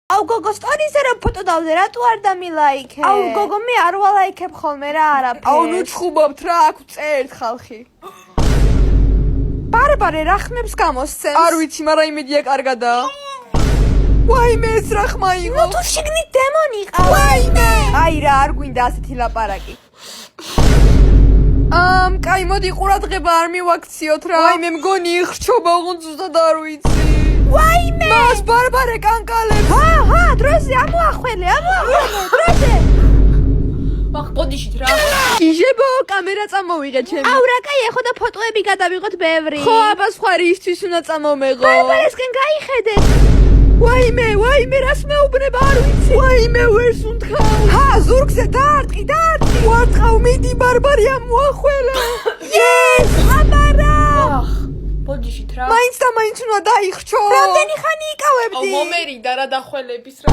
აუ გოგო სტორიზე რომ ფოტო დავდე რატო არ დამილაიქე? აუ გოგო მე არ ვალაიქებ ხოლმე რა არაფერს. აუ ნუ ჩხუბობთ რა აქ წერთ ხალხი. ბარბარე რა ხმებს გამოსცემს? არ ვიცი, მაგრამ იმედია კარგადაა. ვაიმე ეს რა ხმა იყო? ნუ თუ შიგნით დემონი ყავს. ვაიმე! აი რა არ გვინდა ასეთი ლაპარაკი. კაი მოდი ყურადღება არ მივაქციოთ რა. ვაიმე მგონი იხრჩობა ოღონდ ზუსტად არ ვიცი. ვაიმე! მას ბარბარე კანკალებს. ჰა, დროზე ამოახველე, დროზე. ახ პოდიშით რა. იჟებო კამერა წამოვიღე ჩემი. აუ რა კაი ახო და ფოტოები გადავიღოთ ბევრი. ხო აბა სხვა ისთვის უნდა წამომეღო. ბარბარესკენ გაიხედეთ. ვაიმე რას მეუბნება არ ვიცი. ვაიმე ვერს უნთხავ. ჰა ზურგზე დაარტყი. ვარტყავ მიდი ბარბარია მოახველა. Yes! აბარა! პოდიშით რა. მაინც და მაინც უნდა დაიხრჩო. რამდენი ხანი იკავებდი? მომერიდა რა დახველების რა.